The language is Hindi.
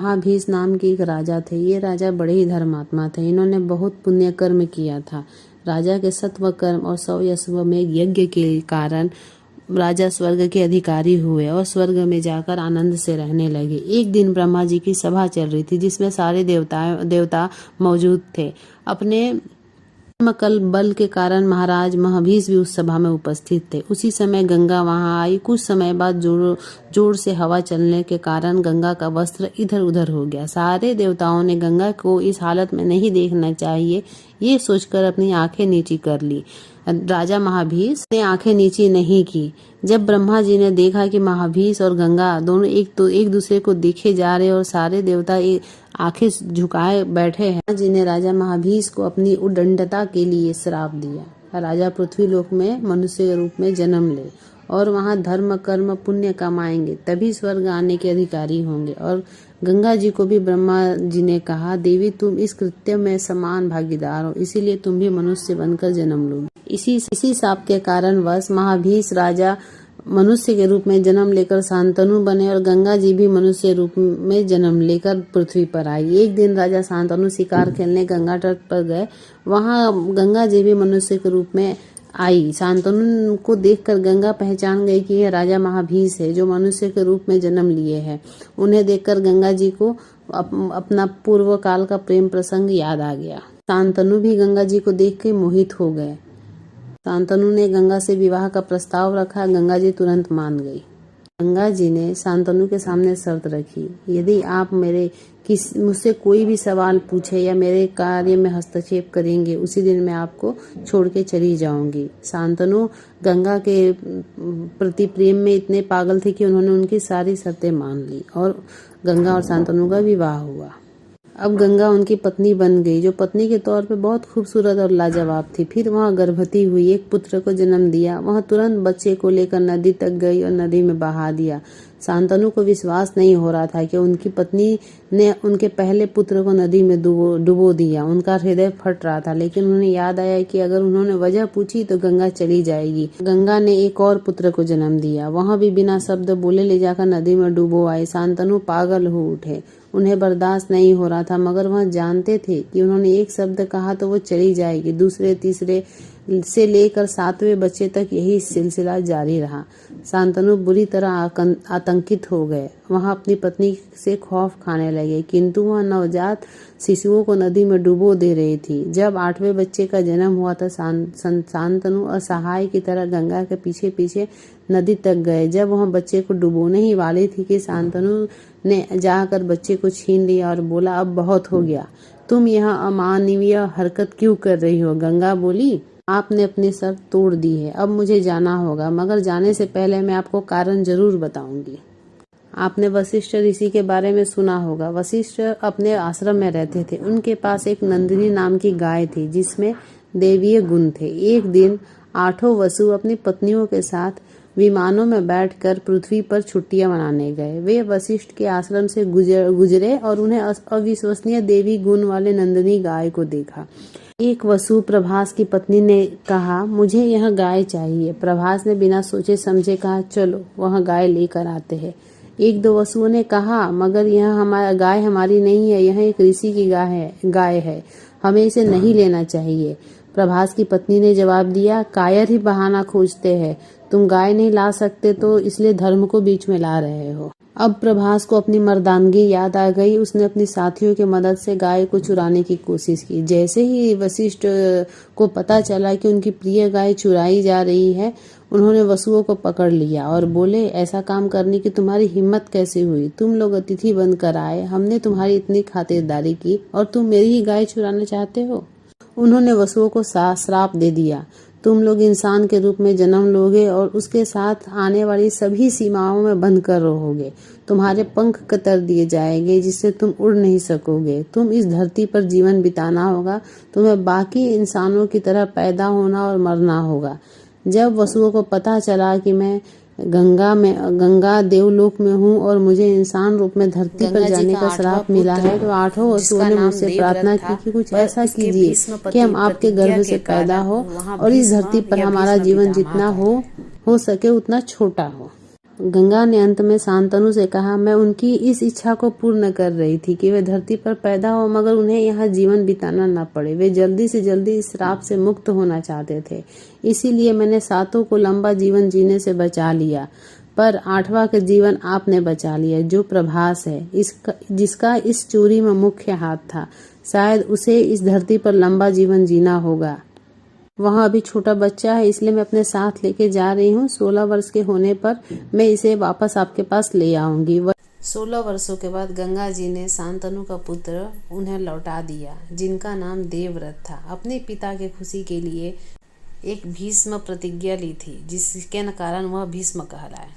महाभीष नाम के एक राजा थे। ये राजा बड़े ही धर्मात्मा थे। इन्होंने बहुत पुण्य कर्म किया था। राजा के सत्व कर्म और सौयस्व में यज्ञ के कारण राजा स्वर्ग के अधिकारी हुए और स्वर्ग में जाकर आनंद से रहने लगे। एक दिन ब्रह्मा जी की सभा चल रही थी जिसमें सारे देवता मौजूद थे। अपने कर्मकल बल के कारण महाराज महाभीष भी उस सभा में उपस्थित थे। उसी समय गंगा वहां आई। कुछ समय बाद जोर से हवा चलने के कारण गंगा का वस्त्र इधर उधर हो गया। सारे देवताओं ने गंगा को इस हालत में नहीं देखना चाहिए ये सोचकर अपनी आंखें नीची कर ली। राजा महाभीष ने आंखें नीची नहीं की। जब ब्रह्मा जी ने देखा कि महाभीष और गंगा दोनों एक दूसरे को देखे जा रहे और सारे देवता आंखें झुकाए बैठे हैं, जी ने राजा महाभीष को अपनी उद्दंडता के लिए श्राप दिया। राजा पृथ्वी लोक में मनुष्य के रूप में जन्म ले और वहां धर्म कर्म पुण्य कमाएंगे तभी स्वर्ग आने के अधिकारी होंगे। और गंगा जी को भी ब्रह्मा जी ने कहा, देवी तुम इस कृत्य में समान भागीदार हो, इसीलिए तुम भी मनुष्य बनकर जन्म लोगी। इसी शाप के कारण वश महाभीष राजा मनुष्य के रूप में जन्म लेकर शांतनु बने और गंगा जी भी मनुष्य रूप में जन्म लेकर पृथ्वी पर आई। एक दिन राजा शांतनु शिकार खेलने गंगा तट पर गए। वहां गंगा जी भी मनुष्य के रूप में आई। शांतनु को देखकर गंगा पहचान गई कि यह राजा महाभीष है जो मनुष्य के रूप में जन्म लिए हैं। उन्हें देखकर गंगा जी को अपना पूर्व काल का प्रेम प्रसंग याद आ गया। शांतनु भी गंगा जी को देख के मोहित हो गए। शांतनु ने गंगा से विवाह का प्रस्ताव रखा। गंगा जी तुरंत मान गई। गंगा जी ने शांतनु के सामने शर्त रखी, यदि आप मुझसे कोई भी सवाल पूछे या मेरे कार्य में हस्तक्षेप करेंगे उसी दिन मैं आपको छोड़ के चली जाऊंगी। शांतनु गंगा के प्रति प्रेम में इतने पागल थे कि उन्होंने उनकी सारी शर्तें मान ली और गंगा और शांतनु का विवाह हुआ। अब गंगा उनकी पत्नी बन गई, जो पत्नी के तौर पे बहुत खूबसूरत और लाजवाब थी। फिर वहाँ गर्भवती हुई, एक पुत्र को जन्म दिया। वह तुरंत बच्चे को लेकर नदी तक गई और नदी में बहा दिया। शांतनु को विश्वास नहीं हो रहा था कि उनकी पत्नी ने उनके पहले पुत्र को नदी में डुबो दिया। उनका हृदय फट रहा था, लेकिन उन्हें याद आया कि अगर उन्होंने वजह पूछी तो गंगा चली जाएगी। गंगा ने एक और पुत्र को जन्म दिया। वहाँ भी बिना शब्द बोले ले जाकर नदी में डुबो आए। शांतनु पागल हो उठे। उन्हें बर्दाश्त नहीं हो रहा था, मगर वह जानते थे कि उन्होंने एक शब्द कहा तो वो चली जाएगी। दूसरे तीसरे से लेकर 7वें बच्चे तक यही सिलसिला जारी रहा। शांतनु बुरी तरह आतंकित हो गए। वह अपनी पत्नी से खौफ खाने लगे, किंतु वह नवजात शिशुओं को नदी में डुबो दे रही थी। जब 8वें बच्चे का जन्म हुआ तो शांतनु असहाय की तरह गंगा के पीछे पीछे नदी तक गए। जब वह बच्चे को डुबोने ही वाली थी कि शांतनु ने जाकर बच्चे को छीन लिया और बोला, अब बहुत हो गया, तुम यह अमानवीय हरकत क्यों कर रही हो? गंगा बोली, आपने अपनी शर्त तोड़ दी है, अब मुझे जाना होगा, मगर जाने से पहले मैं आपको कारण जरूर बताऊंगी। आपने वशिष्ठ ऋषि के बारे में सुना होगा। वशिष्ठ अपने आश्रम में रहते थे। उनके पास एक नंदिनी नाम की गाय थी जिसमें दैवीय गुण थे। एक दिन 8 वसु अपनी पत्नियों के साथ विमानों में बैठकर पृथ्वी पर छुट्टियां मनाने गए। वे वशिष्ठ के आश्रम से गुजरे और उन्हें अविश्वसनीय देवी गुण वाले नंदिनी गाय को देखा। एक वसु प्रभास की पत्नी ने कहा, मुझे यह गाय चाहिए। प्रभास ने बिना सोचे समझे कहा, चलो वह गाय लेकर आते हैं। 1-2 वसुओं ने कहा, मगर यह गाय हमारी नहीं है, यह एक ऋषि की गाय है, हमें इसे नहीं लेना चाहिए। प्रभास की पत्नी ने जवाब दिया, कायर ही बहाना खोजते हैं, तुम गाय नहीं ला सकते तो इसलिए धर्म को बीच में ला रहे हो। अब प्रभास को अपनी मर्दानगी याद आ गई। उसने अपनी साथियों की मदद से गाय को चुराने की कोशिश की। जैसे ही वशिष्ठ को पता चला कि उनकी प्रिय गाय चुराई जा रही है, उन्होंने वसुओं को पकड़ लिया और बोले, ऐसा काम करने की तुम्हारी हिम्मत कैसे हुई? तुम लोग अतिथि बनकर आए, हमने तुम्हारी इतनी खातिरदारी की और तुम मेरी ही गाय चुराना चाहते हो? उन्होंने वसुओं को श्राप दे दिया, तुम लोग इंसान के रूप में जन्म लोगे और उसके साथ आने वाली सभी सीमाओं में बंध कर रहोगे। तुम्हारे पंख कतर दिए जाएंगे जिससे तुम उड़ नहीं सकोगे। तुम इस धरती पर जीवन बिताना होगा। तुम्हें बाकी इंसानों की तरह पैदा होना और मरना होगा। जब वसुओं को पता चला कि मैं गंगा देवलोक में हूँ और मुझे इंसान रूप में धरती पर जाने का श्राप मिला है, तो 8 वसुओं ने मुझसे प्रार्थना की कि कुछ ऐसा कीजिए कि हम आपके गर्भ से पैदा हो और इस धरती पर हमारा जीवन जितना हो सके उतना छोटा हो। गंगा ने अंत में शांतनु से कहा, मैं उनकी इस इच्छा को पूर्ण कर रही थी कि वे धरती पर पैदा हो, मगर उन्हें यहाँ जीवन बिताना न पड़े। वे जल्दी से जल्दी इस श्राप से मुक्त होना चाहते थे, इसीलिए मैंने सातों को लंबा जीवन जीने से बचा लिया। पर 8वां का जीवन आपने बचा लिया, जो प्रभास है, जिसका इस चोरी में मुख्य हाथ था। शायद उसे इस धरती पर लंबा जीवन जीना होगा। वहाँ अभी छोटा बच्चा है, इसलिए मैं अपने साथ लेके जा रही हूँ। 16 वर्ष के होने पर मैं इसे वापस आपके पास ले आऊंगी। 16 वर्षों के बाद गंगा जी ने शांतनु का पुत्र उन्हें लौटा दिया, जिनका नाम देवव्रत था। अपने पिता के खुशी के लिए एक भीष्म प्रतिज्ञा ली थी, जिसके कारण वह भीष्म कहलाए।